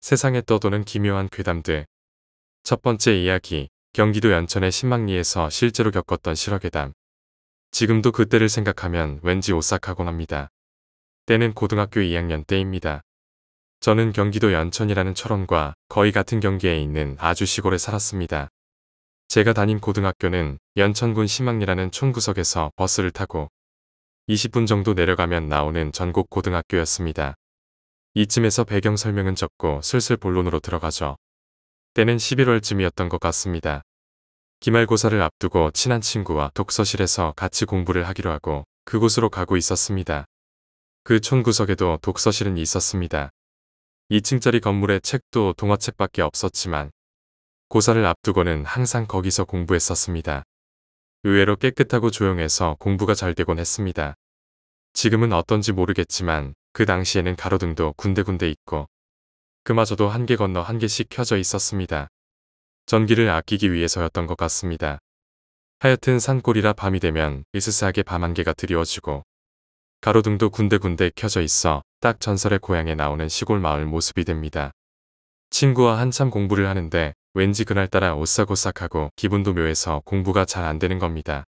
세상에 떠도는 기묘한 괴담들. 첫 번째 이야기, 경기도 연천의 신망리에서 실제로 겪었던 실화괴담. 지금도 그때를 생각하면 왠지 오싹하곤 합니다. 때는 고등학교 2학년 때입니다. 저는 경기도 연천이라는 철원과 거의 같은 경계에 있는 아주 시골에 살았습니다. 제가 다닌 고등학교는 연천군 신망리라는 촌구석에서 버스를 타고 20분 정도 내려가면 나오는 전국 고등학교였습니다. 이쯤에서 배경 설명은 적고 슬슬 본론으로 들어가죠. 때는 11월쯤이었던 것 같습니다. 기말고사를 앞두고 친한 친구와 독서실에서 같이 공부를 하기로 하고 그곳으로 가고 있었습니다. 그 촌구석에도 독서실은 있었습니다. 2층짜리 건물에 책도 동화책밖에 없었지만 고사를 앞두고는 항상 거기서 공부했었습니다. 의외로 깨끗하고 조용해서 공부가 잘 되곤 했습니다. 지금은 어떤지 모르겠지만 그 당시에는 가로등도 군데군데 있고 그마저도 한 개 건너 한 개씩 켜져 있었습니다. 전기를 아끼기 위해서였던 것 같습니다. 하여튼 산골이라 밤이 되면 으스스하게 밤 안개가 드리워지고 가로등도 군데군데 켜져 있어 딱 전설의 고향에 나오는 시골 마을 모습이 됩니다. 친구와 한참 공부를 하는데 왠지 그날따라 오싹오싹하고 기분도 묘해서 공부가 잘 안 되는 겁니다.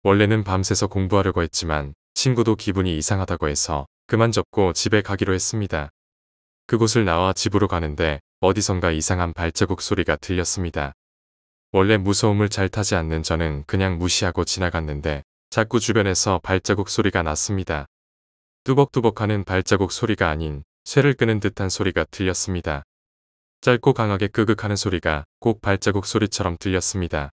원래는 밤새서 공부하려고 했지만 친구도 기분이 이상하다고 해서 그만 접고 집에 가기로 했습니다. 그곳을 나와 집으로 가는데 어디선가 이상한 발자국 소리가 들렸습니다. 원래 무서움을 잘 타지 않는 저는 그냥 무시하고 지나갔는데 자꾸 주변에서 발자국 소리가 났습니다. 뚜벅뚜벅하는 발자국 소리가 아닌 쇠를 끄는 듯한 소리가 들렸습니다. 짧고 강하게 끄극하는 소리가 꼭 발자국 소리처럼 들렸습니다.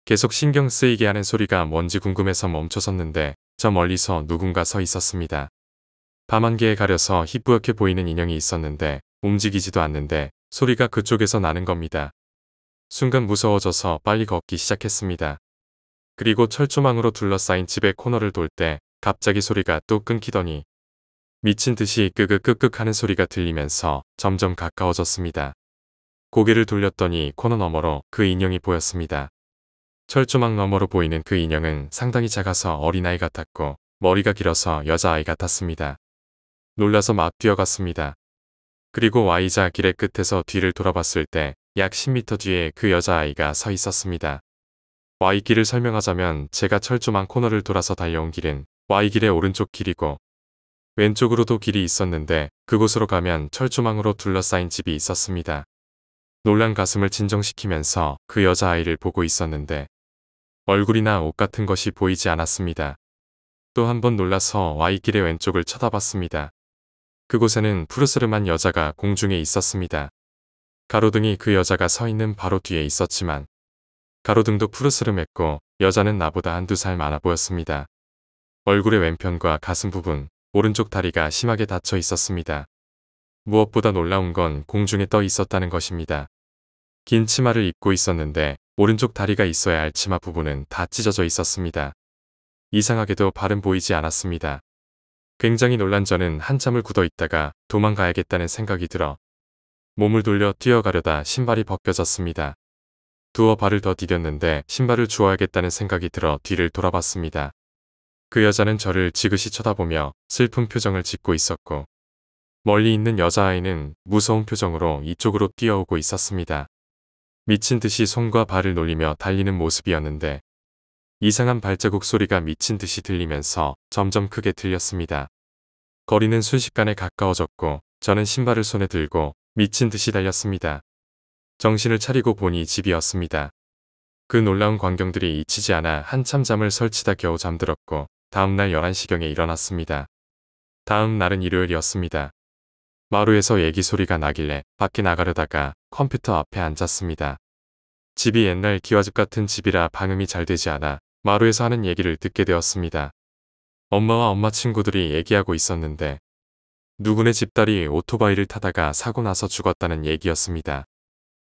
계속 신경 쓰이게 하는 소리가 뭔지 궁금해서 멈춰섰는데 저 멀리서 누군가 서 있었습니다. 밤안개에 가려서 희뿌옇게 보이는 인형이 있었는데 움직이지도 않는데 소리가 그쪽에서 나는 겁니다. 순간 무서워져서 빨리 걷기 시작했습니다. 그리고 철조망으로 둘러싸인 집의 코너를 돌 때 갑자기 소리가 또 끊기더니 미친 듯이 끄극끄극 하는 소리가 들리면서 점점 가까워졌습니다. 고개를 돌렸더니 코너 너머로 그 인형이 보였습니다. 철조망 너머로 보이는 그 인형은 상당히 작아서 어린아이 같았고 머리가 길어서 여자아이 같았습니다. 놀라서 막 뛰어갔습니다. 그리고 Y자 길의 끝에서 뒤를 돌아봤을 때 약 10m 뒤에 그 여자아이가 서 있었습니다. Y길을 설명하자면 제가 철조망 코너를 돌아서 달려온 길은 Y길의 오른쪽 길이고 왼쪽으로도 길이 있었는데 그곳으로 가면 철조망으로 둘러싸인 집이 있었습니다. 놀란 가슴을 진정시키면서 그 여자아이를 보고 있었는데 얼굴이나 옷 같은 것이 보이지 않았습니다. 또 한 번 놀라서 Y길의 왼쪽을 쳐다봤습니다. 그곳에는 푸르스름한 여자가 공중에 있었습니다. 가로등이 그 여자가 서 있는 바로 뒤에 있었지만 가로등도 푸르스름했고 여자는 나보다 한두 살 많아 보였습니다. 얼굴의 왼편과 가슴 부분, 오른쪽 다리가 심하게 닫혀 있었습니다. 무엇보다 놀라운 건 공중에 떠 있었다는 것입니다. 긴 치마를 입고 있었는데 오른쪽 다리가 있어야 할 치마 부분은 다 찢어져 있었습니다. 이상하게도 발은 보이지 않았습니다. 굉장히 놀란 저는 한참을 굳어 있다가 도망가야겠다는 생각이 들어 몸을 돌려 뛰어가려다 신발이 벗겨졌습니다. 두어 발을 더 디뎠는데 신발을 주워야겠다는 생각이 들어 뒤를 돌아봤습니다. 그 여자는 저를 지그시 쳐다보며 슬픈 표정을 짓고 있었고 멀리 있는 여자아이는 무서운 표정으로 이쪽으로 뛰어오고 있었습니다. 미친 듯이 손과 발을 놀리며 달리는 모습이었는데 이상한 발자국 소리가 미친 듯이 들리면서 점점 크게 들렸습니다. 거리는 순식간에 가까워졌고 저는 신발을 손에 들고 미친 듯이 달렸습니다. 정신을 차리고 보니 집이었습니다. 그 놀라운 광경들이 잊히지 않아 한참 잠을 설치다 겨우 잠들었고 다음날 11시경에 일어났습니다. 다음 날은 일요일이었습니다. 마루에서 얘기 소리가 나길래 밖에 나가려다가 컴퓨터 앞에 앉았습니다. 집이 옛날 기와집 같은 집이라 방음이 잘 되지 않아 마루에서 하는 얘기를 듣게 되었습니다. 엄마와 엄마 친구들이 얘기하고 있었는데 누구네 집딸이 오토바이를 타다가 사고 나서 죽었다는 얘기였습니다.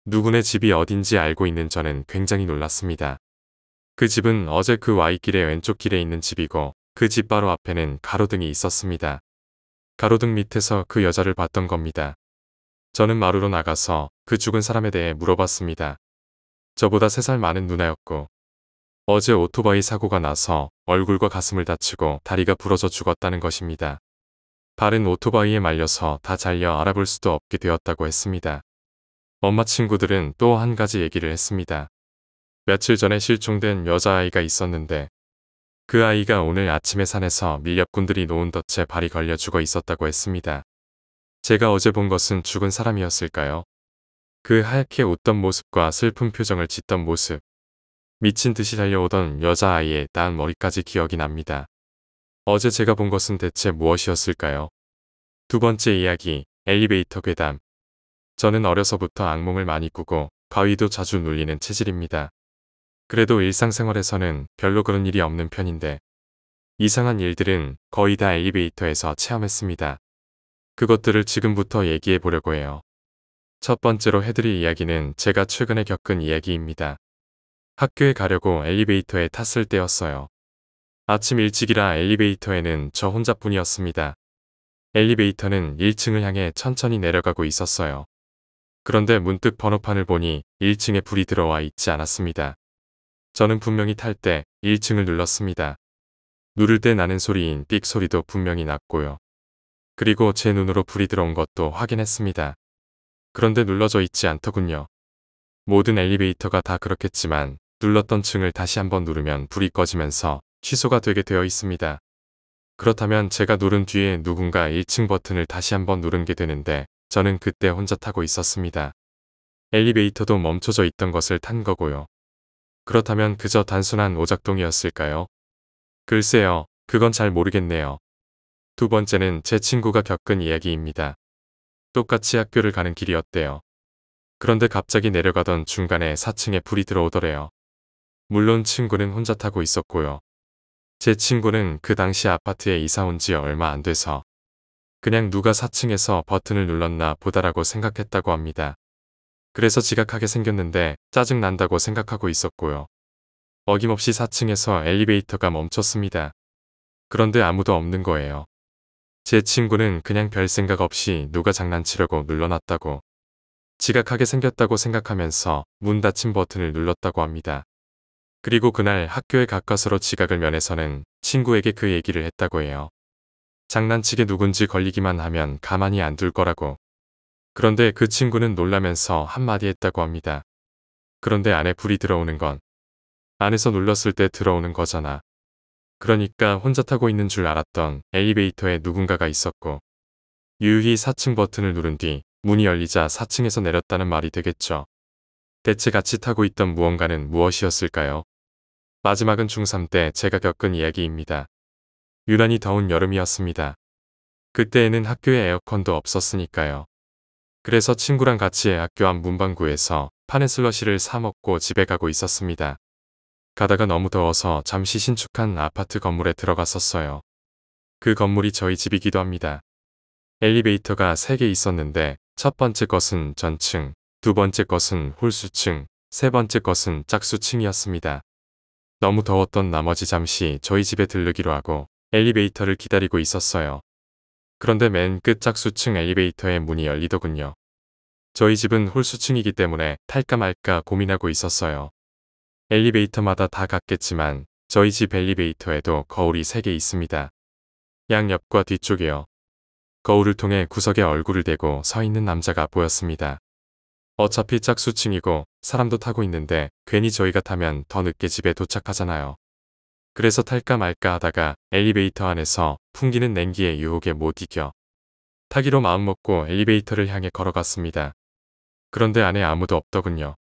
누구네 집이 어딘지 알고 있는 저는 굉장히 놀랐습니다. 그 집은 어제 그 Y길의 왼쪽 길에 있는 집이고 그 집 바로 앞에는 가로등이 있었습니다. 가로등 밑에서 그 여자를 봤던 겁니다. 저는 마루로 나가서 그 죽은 사람에 대해 물어봤습니다. 저보다 3살 많은 누나였고 어제 오토바이 사고가 나서 얼굴과 가슴을 다치고 다리가 부러져 죽었다는 것입니다. 발은 오토바이에 말려서 다 잘려 알아볼 수도 없게 되었다고 했습니다. 엄마 친구들은 또 한 가지 얘기를 했습니다. 며칠 전에 실종된 여자아이가 있었는데 그 아이가 오늘 아침에 산에서 밀렵꾼들이 놓은 덫에 발이 걸려 죽어 있었다고 했습니다. 제가 어제 본 것은 죽은 사람이었을까요? 그 하얗게 웃던 모습과 슬픈 표정을 짓던 모습, 미친 듯이 달려오던 여자아이의 나은 머리까지 기억이 납니다. 어제 제가 본 것은 대체 무엇이었을까요? 두 번째 이야기, 엘리베이터 괴담. 저는 어려서부터 악몽을 많이 꾸고 바위도 자주 눌리는 체질입니다. 그래도 일상생활에서는 별로 그런 일이 없는 편인데 이상한 일들은 거의 다 엘리베이터에서 체험했습니다. 그것들을 지금부터 얘기해 보려고 해요. 첫 번째로 해드릴 이야기는 제가 최근에 겪은 이야기입니다. 학교에 가려고 엘리베이터에 탔을 때였어요. 아침 일찍이라 엘리베이터에는 저 혼자뿐이었습니다. 엘리베이터는 1층을 향해 천천히 내려가고 있었어요. 그런데 문득 번호판을 보니 1층에 불이 들어와 있지 않았습니다. 저는 분명히 탈 때 1층을 눌렀습니다. 누를 때 나는 소리인 삑 소리도 분명히 났고요. 그리고 제 눈으로 불이 들어온 것도 확인했습니다. 그런데 눌러져 있지 않더군요. 모든 엘리베이터가 다 그렇겠지만 눌렀던 층을 다시 한번 누르면 불이 꺼지면서 취소가 되게 되어 있습니다. 그렇다면 제가 누른 뒤에 누군가 1층 버튼을 다시 한번 누른 게 되는데 저는 그때 혼자 타고 있었습니다. 엘리베이터도 멈춰져 있던 것을 탄 거고요. 그렇다면 그저 단순한 오작동이었을까요? 글쎄요, 그건 잘 모르겠네요. 두 번째는 제 친구가 겪은 이야기입니다. 똑같이 학교를 가는 길이었대요. 그런데 갑자기 내려가던 중간에 4층에 불이 들어오더래요. 물론 친구는 혼자 타고 있었고요. 제 친구는 그 당시 아파트에 이사 온 지 얼마 안 돼서 그냥 누가 4층에서 버튼을 눌렀나 보다라고 생각했다고 합니다. 그래서 지각하게 생겼는데 짜증 난다고 생각하고 있었고요. 어김없이 4층에서 엘리베이터가 멈췄습니다. 그런데 아무도 없는 거예요. 제 친구는 그냥 별 생각 없이 누가 장난치려고 눌러놨다고 지각하게 생겼다고 생각하면서 문 닫힌 버튼을 눌렀다고 합니다. 그리고 그날 학교에 가까스로 지각을 면해서는 친구에게 그 얘기를 했다고 해요. 장난치게 누군지 걸리기만 하면 가만히 안 둘 거라고. 그런데 그 친구는 놀라면서 한마디 했다고 합니다. 그런데 안에 불이 들어오는 건 안에서 눌렀을 때 들어오는 거잖아. 그러니까 혼자 타고 있는 줄 알았던 엘리베이터에 누군가가 있었고 유유히 4층 버튼을 누른 뒤 문이 열리자 4층에서 내렸다는 말이 되겠죠. 대체 같이 타고 있던 무언가는 무엇이었을까요? 마지막은 중3 때 제가 겪은 이야기입니다. 유난히 더운 여름이었습니다. 그때에는 학교에 에어컨도 없었으니까요. 그래서 친구랑 같이 학교 앞 문방구에서 파는 슬러시를 사 먹고 집에 가고 있었습니다. 가다가 너무 더워서 잠시 신축한 아파트 건물에 들어갔었어요. 그 건물이 저희 집이기도 합니다. 엘리베이터가 3개 있었는데 첫 번째 것은 전층, 두 번째 것은 홀수층, 세 번째 것은 짝수층이었습니다. 너무 더웠던 나머지 잠시 저희 집에 들르기로 하고 엘리베이터를 기다리고 있었어요. 그런데 맨 끝 짝수층 엘리베이터의 문이 열리더군요. 저희 집은 홀수층이기 때문에 탈까 말까 고민하고 있었어요. 엘리베이터마다 다 같겠지만 저희 집 엘리베이터에도 거울이 3개 있습니다. 양옆과 뒤쪽이요. 거울을 통해 구석에 얼굴을 대고 서 있는 남자가 보였습니다. 어차피 짝수층이고 사람도 타고 있는데 괜히 저희가 타면 더 늦게 집에 도착하잖아요. 그래서 탈까 말까 하다가 엘리베이터 안에서 풍기는 냉기의 유혹에 못 이겨 타기로 마음먹고 엘리베이터를 향해 걸어갔습니다. 그런데 안에 아무도 없더군요.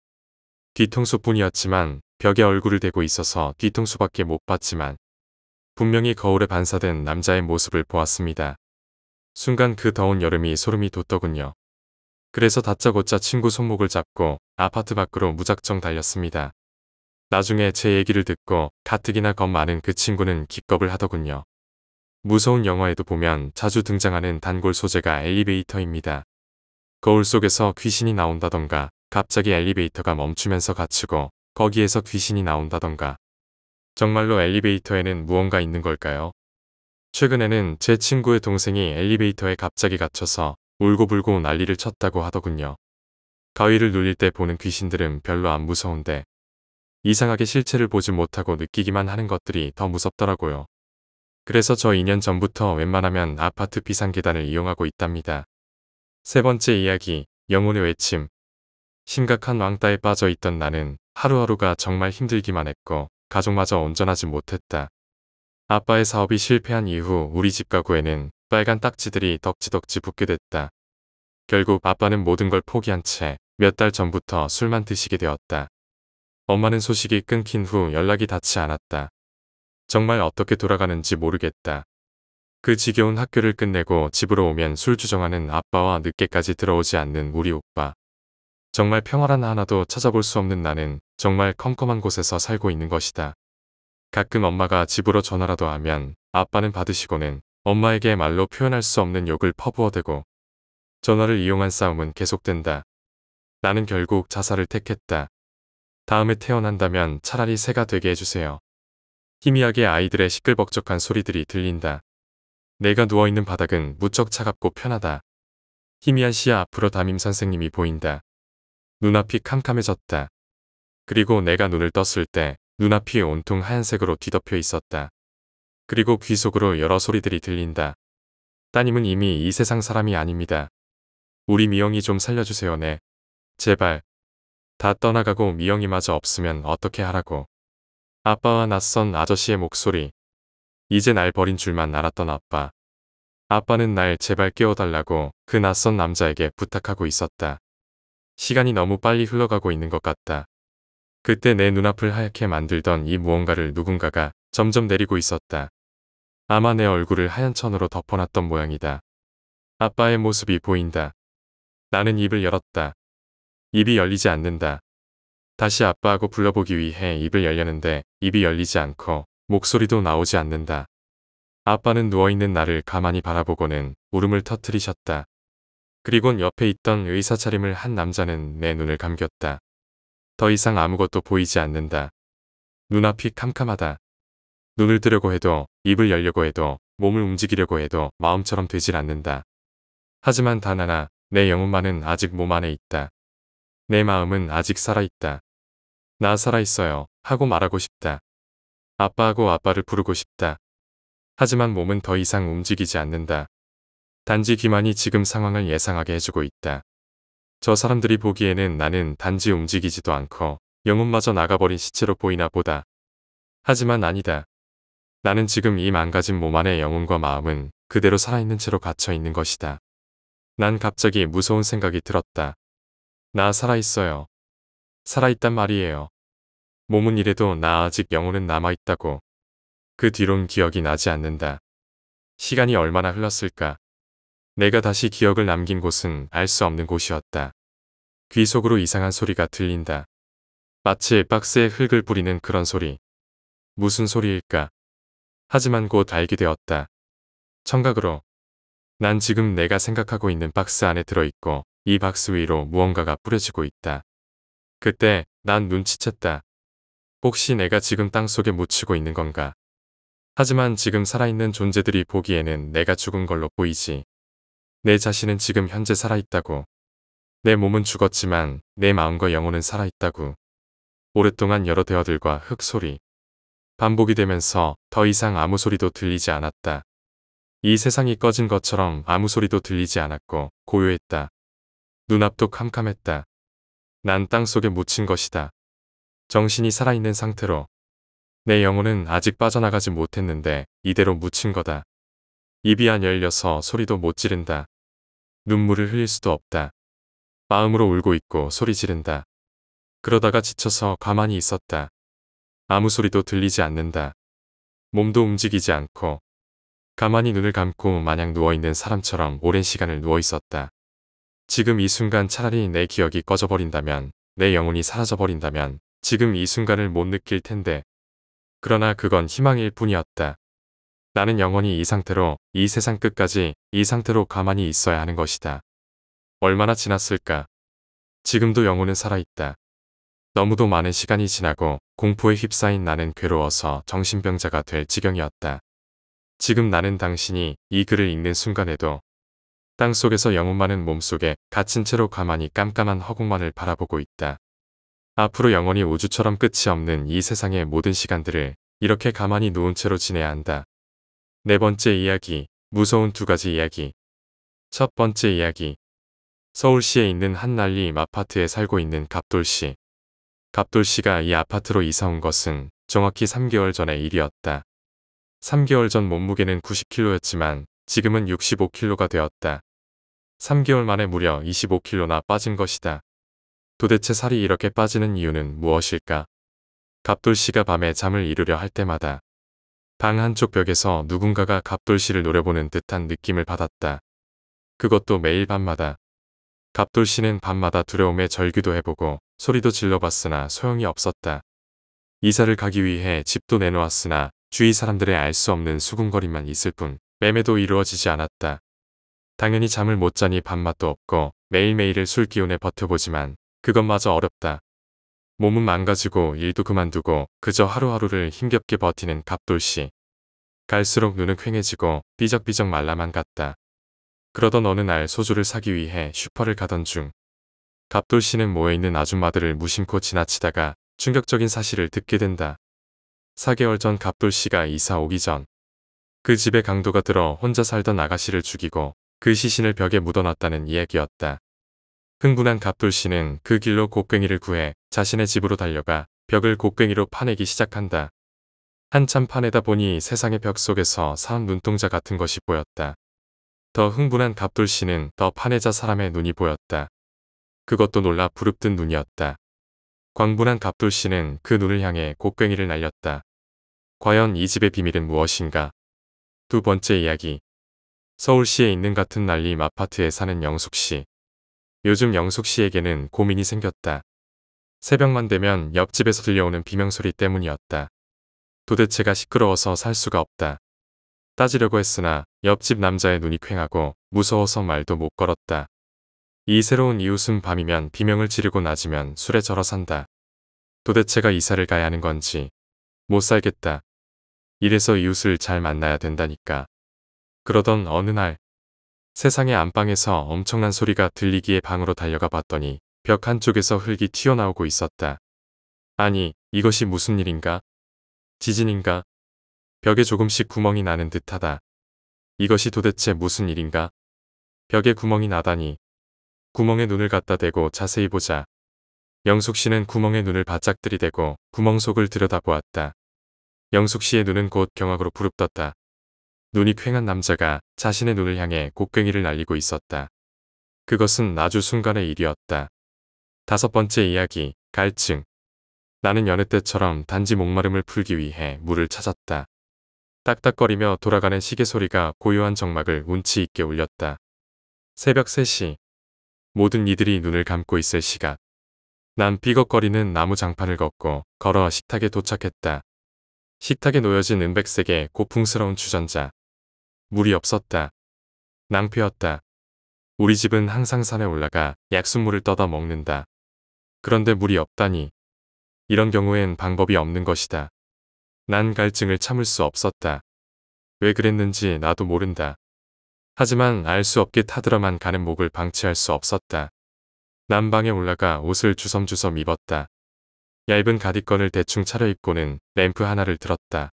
뒤통수뿐이었지만 벽에 얼굴을 대고 있어서 뒤통수밖에 못 봤지만 분명히 거울에 반사된 남자의 모습을 보았습니다. 순간 그 더운 여름이 소름이 돋더군요. 그래서 다짜고짜 친구 손목을 잡고 아파트 밖으로 무작정 달렸습니다. 나중에 제 얘기를 듣고 가뜩이나 겁 많은 그 친구는 기겁을 하더군요. 무서운 영화에도 보면 자주 등장하는 단골 소재가 엘리베이터입니다. 거울 속에서 귀신이 나온다던가 갑자기 엘리베이터가 멈추면서 갇히고 거기에서 귀신이 나온다던가. 정말로 엘리베이터에는 무언가 있는 걸까요? 최근에는 제 친구의 동생이 엘리베이터에 갑자기 갇혀서 울고불고 난리를 쳤다고 하더군요. 가위를 눌릴 때 보는 귀신들은 별로 안 무서운데 이상하게 실체를 보지 못하고 느끼기만 하는 것들이 더 무섭더라고요. 그래서 저 2년 전부터 웬만하면 아파트 비상계단을 이용하고 있답니다. 세 번째 이야기, 영혼의 외침. 심각한 왕따에 빠져 있던 나는 하루하루가 정말 힘들기만 했고 가족마저 온전하지 못했다. 아빠의 사업이 실패한 이후 우리 집 가구에는 빨간 딱지들이 덕지덕지 붙게 됐다. 결국 아빠는 모든 걸 포기한 채 몇 달 전부터 술만 드시게 되었다. 엄마는 소식이 끊긴 후 연락이 닿지 않았다. 정말 어떻게 돌아가는지 모르겠다. 그 지겨운 학교를 끝내고 집으로 오면 술 주정하는 아빠와 늦게까지 들어오지 않는 우리 오빠. 정말 평화란 하나도 찾아볼 수 없는 나는 정말 컴컴한 곳에서 살고 있는 것이다. 가끔 엄마가 집으로 전화라도 하면 아빠는 받으시고는 엄마에게 말로 표현할 수 없는 욕을 퍼부어대고 전화를 이용한 싸움은 계속된다. 나는 결국 자살을 택했다. 다음에 태어난다면 차라리 새가 되게 해주세요. 희미하게 아이들의 시끌벅적한 소리들이 들린다. 내가 누워있는 바닥은 무척 차갑고 편하다. 희미한 시야 앞으로 담임 선생님이 보인다. 눈앞이 캄캄해졌다. 그리고 내가 눈을 떴을 때 눈앞이 온통 하얀색으로 뒤덮여 있었다. 그리고 귀 속으로 여러 소리들이 들린다. 따님은 이미 이 세상 사람이 아닙니다. 우리 미영이 좀 살려주세요, 네. 제발. 다 떠나가고 미영이마저 없으면 어떻게 하라고. 아빠와 낯선 아저씨의 목소리. 이제 날 버린 줄만 알았던 아빠. 아빠는 날 제발 깨워달라고 그 낯선 남자에게 부탁하고 있었다. 시간이 너무 빨리 흘러가고 있는 것 같다. 그때 내 눈앞을 하얗게 만들던 이 무언가를 누군가가 점점 내리고 있었다. 아마 내 얼굴을 하얀 천으로 덮어놨던 모양이다. 아빠의 모습이 보인다. 나는 입을 열었다. 입이 열리지 않는다. 다시 아빠하고 불러보기 위해 입을 열려는데 입이 열리지 않고 목소리도 나오지 않는다. 아빠는 누워있는 나를 가만히 바라보고는 울음을 터뜨리셨다. 그리곤 옆에 있던 의사 차림을 한 남자는 내 눈을 감겼다. 더 이상 아무것도 보이지 않는다. 눈앞이 캄캄하다. 눈을 뜨려고 해도, 입을 열려고 해도, 몸을 움직이려고 해도 마음처럼 되질 않는다. 하지만 단 하나, 내 영혼만은 아직 몸 안에 있다. 내 마음은 아직 살아있다. 나 살아있어요 하고 말하고 싶다. 아빠하고 아빠를 부르고 싶다. 하지만 몸은 더 이상 움직이지 않는다. 단지 귀만이 지금 상황을 예상하게 해주고 있다. 저 사람들이 보기에는 나는 단지 움직이지도 않고 영혼마저 나가버린 시체로 보이나 보다. 하지만 아니다. 나는 지금 이 망가진 몸 안의 영혼과 마음은 그대로 살아있는 채로 갇혀있는 것이다. 난 갑자기 무서운 생각이 들었다. 나 살아있어요. 살아있단 말이에요. 몸은 이래도 나 아직 영혼은 남아있다고. 그 뒤론 기억이 나지 않는다. 시간이 얼마나 흘렀을까. 내가 다시 기억을 남긴 곳은 알 수 없는 곳이었다. 귀 속으로 이상한 소리가 들린다. 마치 박스에 흙을 뿌리는 그런 소리. 무슨 소리일까? 하지만 곧 알게 되었다. 청각으로. 난 지금 내가 생각하고 있는 박스 안에 들어있고 이 박스 위로 무언가가 뿌려지고 있다. 그때 난 눈치챘다. 혹시 내가 지금 땅속에 묻히고 있는 건가? 하지만 지금 살아있는 존재들이 보기에는 내가 죽은 걸로 보이지. 내 자신은 지금 현재 살아있다고. 내 몸은 죽었지만 내 마음과 영혼은 살아있다고. 오랫동안 여러 대화들과 흙소리. 반복이 되면서 더 이상 아무 소리도 들리지 않았다. 이 세상이 꺼진 것처럼 아무 소리도 들리지 않았고 고요했다. 눈앞도 캄캄했다. 난 땅속에 묻힌 것이다. 정신이 살아있는 상태로. 내 영혼은 아직 빠져나가지 못했는데 이대로 묻힌 거다. 입이 안 열려서 소리도 못 지른다. 눈물을 흘릴 수도 없다. 마음으로 울고 있고 소리 지른다. 그러다가 지쳐서 가만히 있었다. 아무 소리도 들리지 않는다. 몸도 움직이지 않고 가만히 눈을 감고 마냥 누워있는 사람처럼 오랜 시간을 누워있었다. 지금 이 순간 차라리 내 기억이 꺼져버린다면, 내 영혼이 사라져버린다면 지금 이 순간을 못 느낄 텐데. 그러나 그건 희망일 뿐이었다. 나는 영원히 이 상태로, 이 세상 끝까지 이 상태로 가만히 있어야 하는 것이다. 얼마나 지났을까? 지금도 영혼은 살아있다. 너무도 많은 시간이 지나고 공포에 휩싸인 나는 괴로워서 정신병자가 될 지경이었다. 지금 나는 당신이 이 글을 읽는 순간에도 땅속에서 영혼만은 몸속에 갇힌 채로 가만히 깜깜한 허공만을 바라보고 있다. 앞으로 영원히 우주처럼 끝이 없는 이 세상의 모든 시간들을 이렇게 가만히 누운 채로 지내야 한다. 네 번째 이야기, 무서운 두 가지 이야기. 첫 번째 이야기. 서울시에 있는 한 난림 아파트에 살고 있는 갑돌씨. 갑돌씨가 이 아파트로 이사 온 것은 정확히 3개월 전의 일이었다. 3개월 전 몸무게는 90kg였지만 지금은 65kg가 되었다. 3개월 만에 무려 25kg나 빠진 것이다. 도대체 살이 이렇게 빠지는 이유는 무엇일까? 갑돌씨가 밤에 잠을 이루려 할 때마다 방 한쪽 벽에서 누군가가 갑돌씨를 노려보는 듯한 느낌을 받았다. 그것도 매일 밤마다. 갑돌씨는 밤마다 두려움에 절규도 해보고 소리도 질러봤으나 소용이 없었다. 이사를 가기 위해 집도 내놓았으나 주위 사람들의 알 수 없는 수군거림만 있을 뿐 매매도 이루어지지 않았다. 당연히 잠을 못 자니 밥맛도 없고 매일매일을 술 기운에 버텨보지만 그것마저 어렵다. 몸은 망가지고 일도 그만두고 그저 하루하루를 힘겹게 버티는 갑돌씨. 갈수록 눈은 퀭해지고 삐적삐적 말라만 갔다. 그러던 어느 날 소주를 사기 위해 슈퍼를 가던 중 갑돌씨는 모여있는 아줌마들을 무심코 지나치다가 충격적인 사실을 듣게 된다. 4개월 전 갑돌씨가 이사 오기 전 그 집에 강도가 들어 혼자 살던 아가씨를 죽이고 그 시신을 벽에 묻어놨다는 이야기였다. 흥분한 갑돌씨는 그 길로 곡괭이를 구해 자신의 집으로 달려가 벽을 곡괭이로 파내기 시작한다. 한참 파내다 보니 세상의 벽 속에서 사람 눈동자 같은 것이 보였다. 더 흥분한 갑돌씨는 더 파내자 사람의 눈이 보였다. 그것도 놀라 부릅뜬 눈이었다. 광분한 갑돌씨는 그 눈을 향해 곡괭이를 날렸다. 과연 이 집의 비밀은 무엇인가? 두 번째 이야기. 서울시에 있는 같은 난림 아파트에 사는 영숙씨. 요즘 영숙씨에게는 고민이 생겼다. 새벽만 되면 옆집에서 들려오는 비명소리 때문이었다. 도대체가 시끄러워서 살 수가 없다. 따지려고 했으나 옆집 남자의 눈이 퀭하고 무서워서 말도 못 걸었다. 이 새로운 이웃은 밤이면 비명을 지르고 낮이면 술에 절어 산다. 도대체가 이사를 가야 하는 건지 못 살겠다. 이래서 이웃을 잘 만나야 된다니까. 그러던 어느 날 세상의 안방에서 엄청난 소리가 들리기에 방으로 달려가 봤더니 벽 한쪽에서 흙이 튀어나오고 있었다. 아니, 이것이 무슨 일인가? 지진인가? 벽에 조금씩 구멍이 나는 듯하다. 이것이 도대체 무슨 일인가? 벽에 구멍이 나다니. 구멍에 눈을 갖다 대고 자세히 보자. 영숙씨는 구멍에 눈을 바짝 들이대고 구멍 속을 들여다보았다. 영숙씨의 눈은 곧 경악으로 부릅떴다. 눈이 퀭한 남자가 자신의 눈을 향해 곡괭이를 날리고 있었다. 그것은 아주 순간의 일이었다. 다섯 번째 이야기, 갈증. 나는 여느 때처럼 단지 목마름을 풀기 위해 물을 찾았다. 딱딱거리며 돌아가는 시계 소리가 고요한 정막을 운치 있게 울렸다. 새벽 3시. 모든 이들이 눈을 감고 있을 시각. 난 삐걱거리는 나무 장판을 걷고 걸어 식탁에 도착했다. 식탁에 놓여진 은백색의 고풍스러운 주전자. 물이 없었다. 낭패였다. 우리 집은 항상 산에 올라가 약수물을 떠다 먹는다. 그런데 물이 없다니. 이런 경우엔 방법이 없는 것이다. 난 갈증을 참을 수 없었다. 왜 그랬는지 나도 모른다. 하지만 알 수 없게 타들어만 가는 목을 방치할 수 없었다. 난 방에 올라가 옷을 주섬주섬 입었다. 얇은 가디건을 대충 차려입고는 램프 하나를 들었다.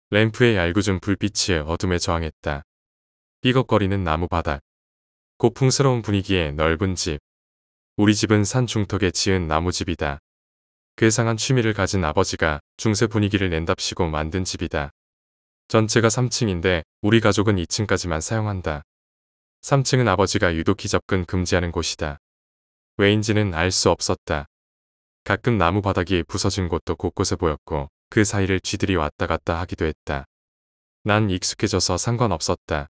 램프의 얄궂은 불빛이 어둠에 저항했다. 삐걱거리는 나무 바닥. 고풍스러운 분위기의 넓은 집. 우리 집은 산 중턱에 지은 나무집이다. 괴상한 취미를 가진 아버지가 중세 분위기를 낸답시고 만든 집이다. 전체가 3층인데 우리 가족은 2층까지만 사용한다. 3층은 아버지가 유독히 접근 금지하는 곳이다. 왜인지는 알 수 없었다. 가끔 나무 바닥이 부서진 곳도 곳곳에 보였고 그 사이를 쥐들이 왔다 갔다 하기도 했다. 난 익숙해져서 상관없었다.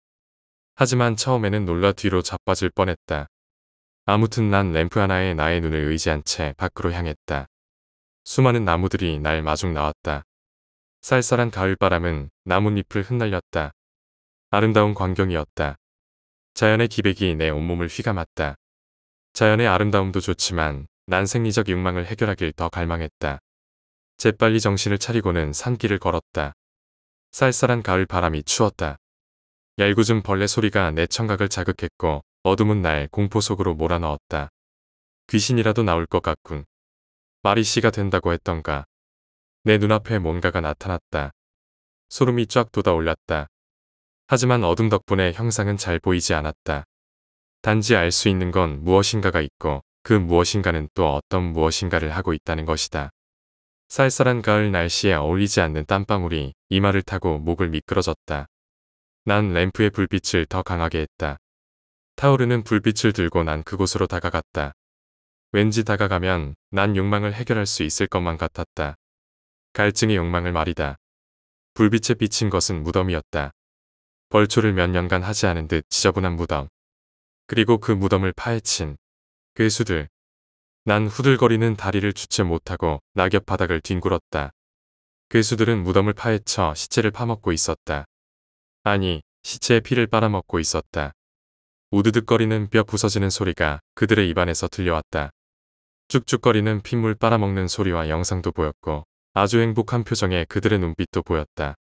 하지만 처음에는 놀라 뒤로 자빠질 뻔했다. 아무튼 난 램프 하나에 나의 눈을 의지한 채 밖으로 향했다. 수많은 나무들이 날 마중 나왔다. 쌀쌀한 가을바람은 나뭇잎을 흩날렸다. 아름다운 광경이었다. 자연의 기백이 내 온몸을 휘감았다. 자연의 아름다움도 좋지만 난 생리적 욕망을 해결하길 더 갈망했다. 재빨리 정신을 차리고는 산길을 걸었다. 쌀쌀한 가을 바람이 추웠다. 얄궂은 벌레 소리가 내 청각을 자극했고 어둠은 날 공포 속으로 몰아넣었다. 귀신이라도 나올 것 같군. 말이 씨가 된다고 했던가. 내 눈앞에 뭔가가 나타났다. 소름이 쫙 돋아올랐다. 하지만 어둠 덕분에 형상은 잘 보이지 않았다. 단지 알 수 있는 건 무엇인가가 있고 그 무엇인가는 또 어떤 무엇인가를 하고 있다는 것이다. 쌀쌀한 가을 날씨에 어울리지 않는 땀방울이 이마를 타고 목을 미끄러졌다. 난 램프의 불빛을 더 강하게 했다. 타오르는 불빛을 들고 난 그곳으로 다가갔다. 왠지 다가가면 난 욕망을 해결할 수 있을 것만 같았다. 갈증의 욕망을 말이다. 불빛에 비친 것은 무덤이었다. 벌초를 몇 년간 하지 않은 듯 지저분한 무덤. 그리고 그 무덤을 파헤친 괴수들. 난 후들거리는 다리를 주체 못하고 낙엽 바닥을 뒹굴었다. 괴수들은 무덤을 파헤쳐 시체를 파먹고 있었다. 아니, 시체의 피를 빨아먹고 있었다. 우드득거리는 뼈 부서지는 소리가 그들의 입안에서 들려왔다. 쭉쭉거리는 핏물 빨아먹는 소리와 영상도 보였고 아주 행복한 표정의 그들의 눈빛도 보였다.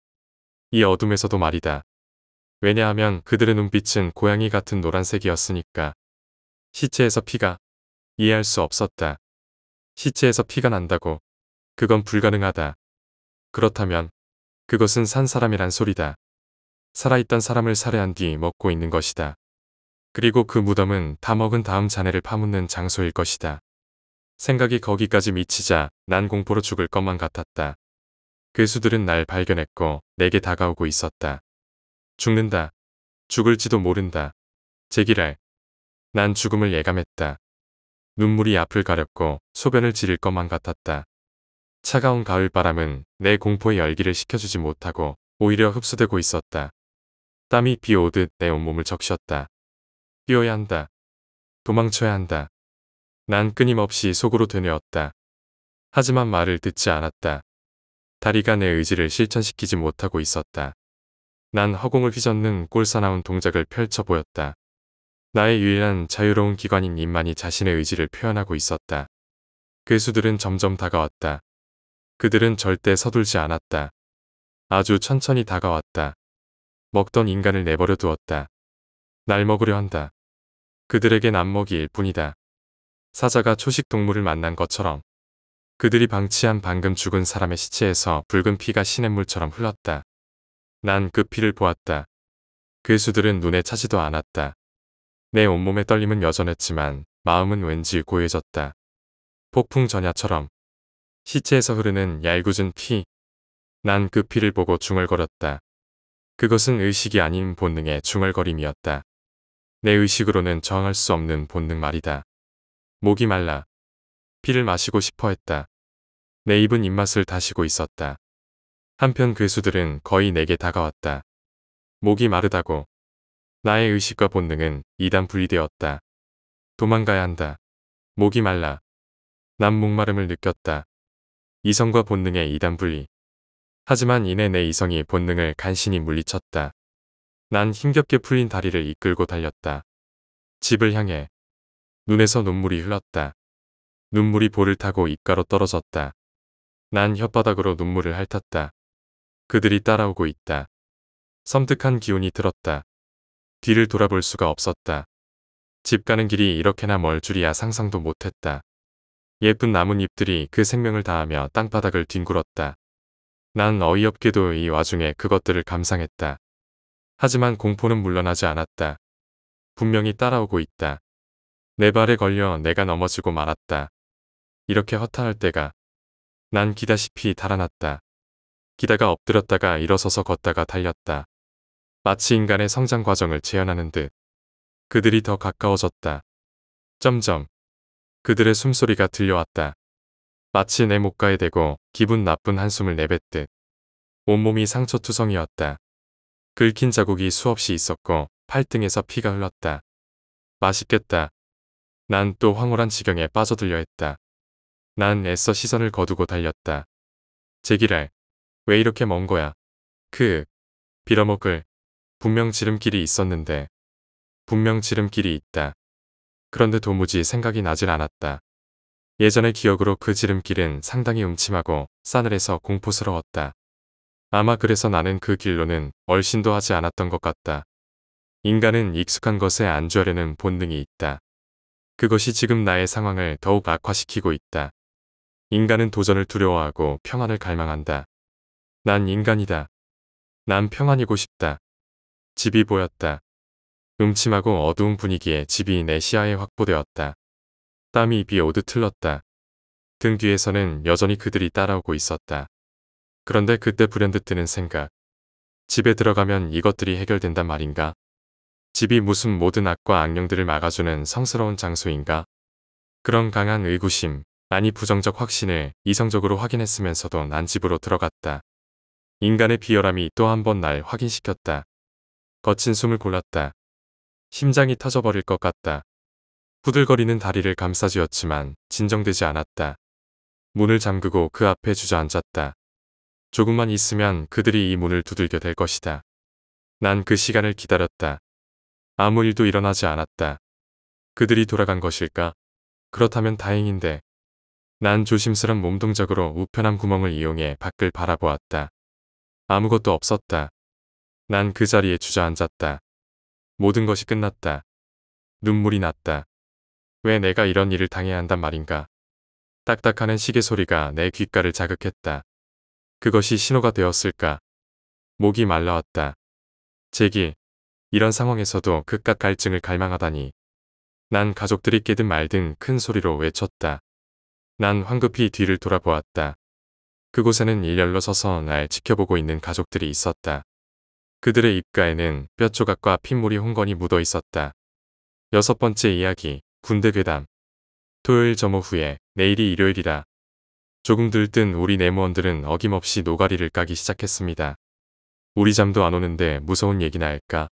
이 어둠에서도 말이다. 왜냐하면 그들의 눈빛은 고양이 같은 노란색이었으니까. 시체에서 피가 이해할 수 없었다. 시체에서 피가 난다고? 그건 불가능하다. 그렇다면 그것은 산 사람이란 소리다. 살아있던 사람을 살해한 뒤 먹고 있는 것이다. 그리고 그 무덤은 다 먹은 다음 자네를 파묻는 장소일 것이다. 생각이 거기까지 미치자 난 공포로 죽을 것만 같았다. 괴수들은 날 발견했고 내게 다가오고 있었다. 죽는다. 죽을지도 모른다. 제기랄. 난 죽음을 예감했다. 눈물이 앞을 가렸고 소변을 지릴 것만 같았다. 차가운 가을 바람은 내 공포의 열기를 식혀주지 못하고 오히려 흡수되고 있었다. 땀이 비 오듯 내 온몸을 적셨다. 뛰어야 한다. 도망쳐야 한다. 난 끊임없이 속으로 되뇌었다. 하지만 말을 듣지 않았다. 다리가 내 의지를 실천시키지 못하고 있었다. 난 허공을 휘젓는 꼴사나운 동작을 펼쳐 보였다. 나의 유일한 자유로운 기관인 입만이 자신의 의지를 표현하고 있었다. 괴수들은 점점 다가왔다. 그들은 절대 서둘지 않았다. 아주 천천히 다가왔다. 먹던 인간을 내버려 두었다. 날 먹으려 한다. 그들에겐 안먹이일 뿐이다. 사자가 초식 동물을 만난 것처럼 그들이 방치한 방금 죽은 사람의 시체에서 붉은 피가 시냇물처럼 흘렀다. 난 그 피를 보았다. 괴수들은 눈에 차지도 않았다. 내 온몸의 떨림은 여전했지만 마음은 왠지 고요해졌다. 폭풍 전야처럼 시체에서 흐르는 얄궂은 피. 난 그 피를 보고 중얼거렸다. 그것은 의식이 아닌 본능의 중얼거림이었다. 내 의식으로는 저항할 수 없는 본능 말이다. 목이 말라. 피를 마시고 싶어 했다. 내 입은 입맛을 다시고 있었다. 한편 괴수들은 거의 내게 다가왔다. 목이 마르다고. 나의 의식과 본능은 이단 분리되었다. 도망가야 한다. 목이 말라. 난 목마름을 느꼈다. 이성과 본능의 이단 분리. 하지만 이내 내 이성이 본능을 간신히 물리쳤다. 난 힘겹게 풀린 다리를 이끌고 달렸다. 집을 향해. 눈에서 눈물이 흘렀다. 눈물이 볼을 타고 입가로 떨어졌다. 난 혓바닥으로 눈물을 핥았다. 그들이 따라오고 있다. 섬뜩한 기운이 들었다. 뒤를 돌아볼 수가 없었다. 집 가는 길이 이렇게나 멀 줄이야 상상도 못했다. 예쁜 나뭇잎들이 그 생명을 다하며 땅바닥을 뒹굴었다. 난 어이없게도 이 와중에 그것들을 감상했다. 하지만 공포는 물러나지 않았다. 분명히 따라오고 있다. 내 발에 걸려 내가 넘어지고 말았다. 이렇게 허탈할 때가 난 기다시피 달아났다. 기다가 엎드렸다가 일어서서 걷다가 달렸다. 마치 인간의 성장 과정을 재현하는 듯. 그들이 더 가까워졌다. 점점. 그들의 숨소리가 들려왔다. 마치 내 목가에 대고 기분 나쁜 한숨을 내뱉듯. 온몸이 상처투성이었다. 긁힌 자국이 수없이 있었고 팔등에서 피가 흘렀다. 맛있겠다. 난 또 황홀한 지경에 빠져들려 했다. 난 애써 시선을 거두고 달렸다. 제기랄. 왜 이렇게 먼 거야? 빌어먹을. 분명 지름길이 있었는데. 분명 지름길이 있다. 그런데 도무지 생각이 나질 않았다. 예전의 기억으로 그 지름길은 상당히 음침하고 싸늘해서 공포스러웠다. 아마 그래서 나는 그 길로는 얼씬도 하지 않았던 것 같다. 인간은 익숙한 것에 안주하려는 본능이 있다. 그것이 지금 나의 상황을 더욱 악화시키고 있다. 인간은 도전을 두려워하고 평안을 갈망한다. 난 인간이다. 난 평안이고 싶다. 집이 보였다. 음침하고 어두운 분위기에 집이 내 시야에 확보되었다. 땀이 입이 오듯 흘렀다. 등 뒤에서는 여전히 그들이 따라오고 있었다. 그런데 그때 불현듯 드는 생각. 집에 들어가면 이것들이 해결된단 말인가? 집이 무슨 모든 악과 악령들을 막아주는 성스러운 장소인가? 그런 강한 의구심, 아니 부정적 확신을 이성적으로 확인했으면서도 난 집으로 들어갔다. 인간의 비열함이 또 한 번 날 확인시켰다. 거친 숨을 골랐다. 심장이 터져버릴 것 같다. 후들거리는 다리를 감싸쥐었지만 진정되지 않았다. 문을 잠그고 그 앞에 주저앉았다. 조금만 있으면 그들이 이 문을 두들겨 댈 것이다. 난 그 시간을 기다렸다. 아무 일도 일어나지 않았다. 그들이 돌아간 것일까? 그렇다면 다행인데. 난 조심스런 몸동작으로 우편함 구멍을 이용해 밖을 바라보았다. 아무것도 없었다. 난 그 자리에 주저앉았다. 모든 것이 끝났다. 눈물이 났다. 왜 내가 이런 일을 당해야 한단 말인가? 딱딱하는 시계 소리가 내 귓가를 자극했다. 그것이 신호가 되었을까? 목이 말라왔다. 제길, 이런 상황에서도 그깟 갈증을 갈망하다니. 난 가족들이 깨든 말든 큰 소리로 외쳤다. 난 황급히 뒤를 돌아보았다. 그곳에는 일렬로 서서 날 지켜보고 있는 가족들이 있었다. 그들의 입가에는 뼈조각과 핏물이 홍건히 묻어 있었다. 6번째 이야기, 군대 괴담. 토요일 점호 후에 내일이 일요일이라. 조금 들뜬 우리 내무원들은 어김없이 노가리를 까기 시작했습니다. 우리 잠도 안 오는데 무서운 얘기나 할까?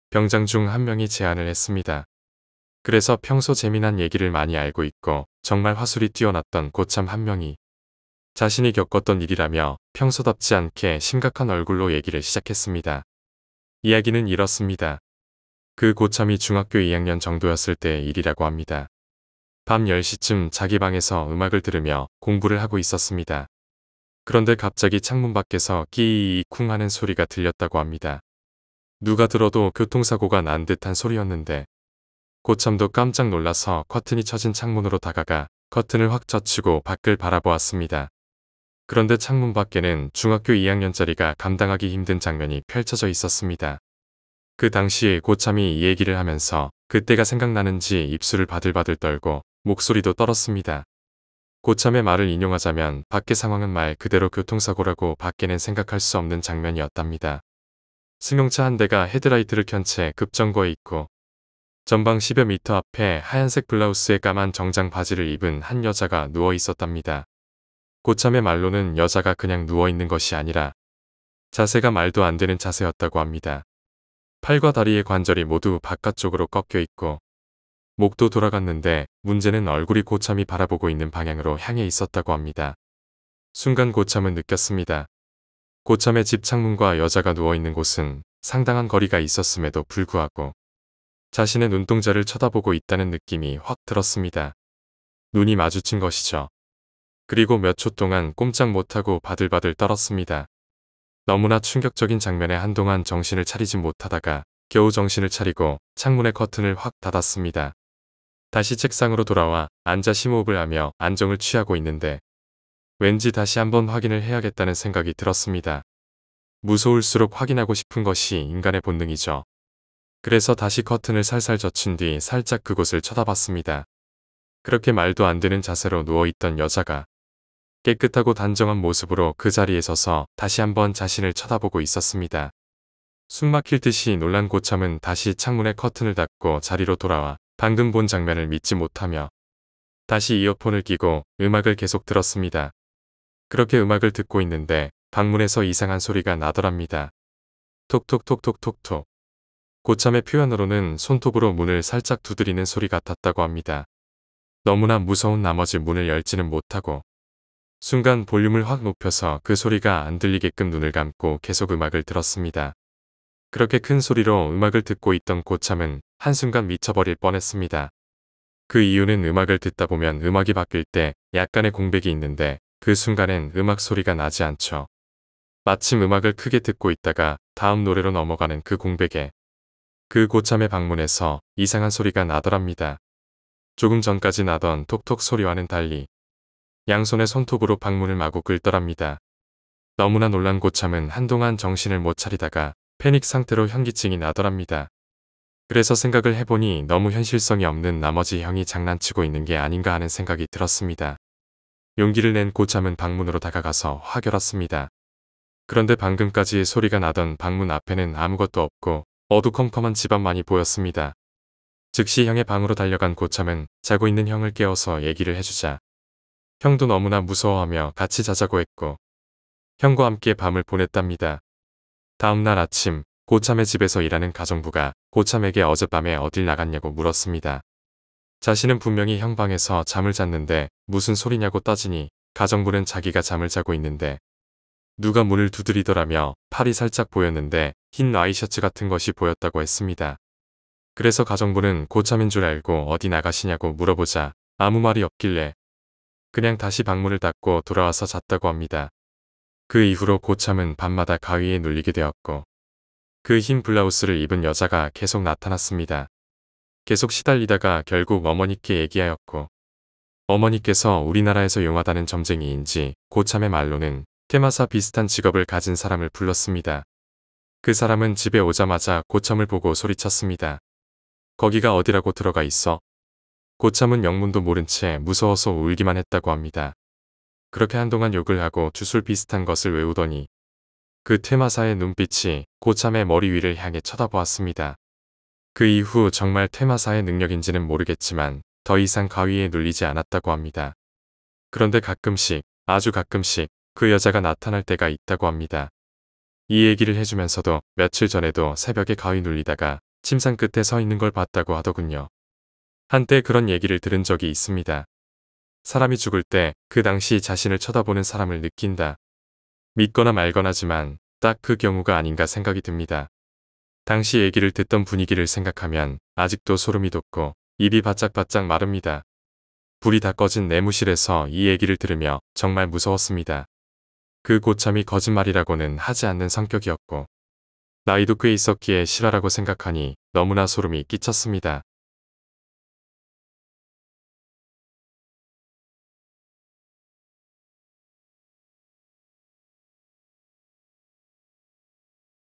병장 중 한 명이 제안을 했습니다. 그래서 평소 재미난 얘기를 많이 알고 있고 정말 화술이 뛰어났던 고참 한 명이 자신이 겪었던 일이라며 평소답지 않게 심각한 얼굴로 얘기를 시작했습니다. 이야기는 이렇습니다. 그 고참이 중학교 2학년 정도였을 때의 일이라고 합니다. 밤 10시쯤 자기 방에서 음악을 들으며 공부를 하고 있었습니다. 그런데 갑자기 창문 밖에서 끼이쿵 하는 소리가 들렸다고 합니다. 누가 들어도 교통사고가 난 듯한 소리였는데 고참도 깜짝 놀라서 커튼이 쳐진 창문으로 다가가 커튼을 확 젖히고 밖을 바라보았습니다. 그런데 창문 밖에는 중학교 2학년짜리가 감당하기 힘든 장면이 펼쳐져 있었습니다. 그 당시에 고참이 이 얘기를 하면서 그때가 생각나는지 입술을 바들바들 떨고 목소리도 떨었습니다. 고참의 말을 인용하자면 밖의 상황은 말 그대로 교통사고라고 밖에는 생각할 수 없는 장면이었답니다. 승용차 한 대가 헤드라이트를 켠 채 급정거해 있고 전방 10여 미터 앞에 하얀색 블라우스에 까만 정장 바지를 입은 한 여자가 누워 있었답니다. 고참의 말로는 여자가 그냥 누워 있는 것이 아니라 자세가 말도 안 되는 자세였다고 합니다. 팔과 다리의 관절이 모두 바깥쪽으로 꺾여 있고 목도 돌아갔는데 문제는 얼굴이 고참이 바라보고 있는 방향으로 향해 있었다고 합니다. 순간 고참은 느꼈습니다. 고참의 집 창문과 여자가 누워있는 곳은 상당한 거리가 있었음에도 불구하고 자신의 눈동자를 쳐다보고 있다는 느낌이 확 들었습니다. 눈이 마주친 것이죠. 그리고 몇 초 동안 꼼짝 못하고 바들바들 떨었습니다. 너무나 충격적인 장면에 한동안 정신을 차리지 못하다가 겨우 정신을 차리고 창문의 커튼을 확 닫았습니다. 다시 책상으로 돌아와 앉아 심호흡을 하며 안정을 취하고 있는데 왠지 다시 한번 확인을 해야겠다는 생각이 들었습니다. 무서울수록 확인하고 싶은 것이 인간의 본능이죠. 그래서 다시 커튼을 살살 젖힌 뒤 살짝 그곳을 쳐다봤습니다. 그렇게 말도 안 되는 자세로 누워있던 여자가 깨끗하고 단정한 모습으로 그 자리에 서서 다시 한번 자신을 쳐다보고 있었습니다. 숨막힐 듯이 놀란 고참은 다시 창문의 커튼을 닫고 자리로 돌아와 방금 본 장면을 믿지 못하며 다시 이어폰을 끼고 음악을 계속 들었습니다. 그렇게 음악을 듣고 있는데 방문에서 이상한 소리가 나더랍니다. 톡톡톡톡톡톡. 고참의 표현으로는 손톱으로 문을 살짝 두드리는 소리 같았다고 합니다. 너무나 무서운 나머지 문을 열지는 못하고 순간 볼륨을 확 높여서 그 소리가 안 들리게끔 눈을 감고 계속 음악을 들었습니다. 그렇게 큰 소리로 음악을 듣고 있던 고참은 한순간 미쳐버릴 뻔했습니다. 그 이유는 음악을 듣다 보면 음악이 바뀔 때 약간의 공백이 있는데 그 순간엔 음악 소리가 나지 않죠. 마침 음악을 크게 듣고 있다가 다음 노래로 넘어가는 그 공백에 그 고참의 방문에서 이상한 소리가 나더랍니다. 조금 전까지 나던 톡톡 소리와는 달리 양손의 손톱으로 방문을 마구 긁더랍니다. 너무나 놀란 고참은 한동안 정신을 못 차리다가 패닉 상태로 현기증이 나더랍니다. 그래서 생각을 해보니 너무 현실성이 없는 나머지 형이 장난치고 있는 게 아닌가 하는 생각이 들었습니다. 용기를 낸 고참은 방문으로 다가가서 확 열었습니다. 그런데 방금까지 소리가 나던 방문 앞에는 아무것도 없고 어두컴컴한 집안만이 보였습니다. 즉시 형의 방으로 달려간 고참은 자고 있는 형을 깨워서 얘기를 해주자 형도 너무나 무서워하며 같이 자자고 했고 형과 함께 밤을 보냈답니다. 다음날 아침 고참의 집에서 일하는 가정부가 고참에게 어젯밤에 어딜 나갔냐고 물었습니다. 자신은 분명히 형 방에서 잠을 잤는데 무슨 소리냐고 따지니 가정부는 자기가 잠을 자고 있는데 누가 문을 두드리더라며 팔이 살짝 보였는데 흰 와이셔츠 같은 것이 보였다고 했습니다. 그래서 가정부는 고참인 줄 알고 어디 나가시냐고 물어보자 아무 말이 없길래 그냥 다시 방문을 닫고 돌아와서 잤다고 합니다. 그 이후로 고참은 밤마다 가위에 눌리게 되었고 그 흰 블라우스를 입은 여자가 계속 나타났습니다. 계속 시달리다가 결국 어머니께 얘기하였고 어머니께서 우리나라에서 용하다는 점쟁이인지 고참의 말로는 퇴마사 비슷한 직업을 가진 사람을 불렀습니다. 그 사람은 집에 오자마자 고참을 보고 소리쳤습니다. 거기가 어디라고 들어가 있어? 고참은 영문도 모른 채 무서워서 울기만 했다고 합니다. 그렇게 한동안 욕을 하고 주술 비슷한 것을 외우더니 그 퇴마사의 눈빛이 고참의 머리 위를 향해 쳐다보았습니다. 그 이후 정말 퇴마사의 능력인지는 모르겠지만 더 이상 가위에 눌리지 않았다고 합니다. 그런데 가끔씩, 아주 가끔씩 그 여자가 나타날 때가 있다고 합니다. 이 얘기를 해주면서도 며칠 전에도 새벽에 가위 눌리다가 침상 끝에 서 있는 걸 봤다고 하더군요. 한때 그런 얘기를 들은 적이 있습니다. 사람이 죽을 때 그 당시 자신을 쳐다보는 사람을 느낀다. 믿거나 말거나지만 딱 그 경우가 아닌가 생각이 듭니다. 당시 얘기를 듣던 분위기를 생각하면 아직도 소름이 돋고 입이 바짝바짝 마릅니다. 불이 다 꺼진 내무실에서 이 얘기를 들으며 정말 무서웠습니다. 그 고참이 거짓말이라고는 하지 않는 성격이었고 나이도 꽤 있었기에 실화라고 생각하니 너무나 소름이 끼쳤습니다.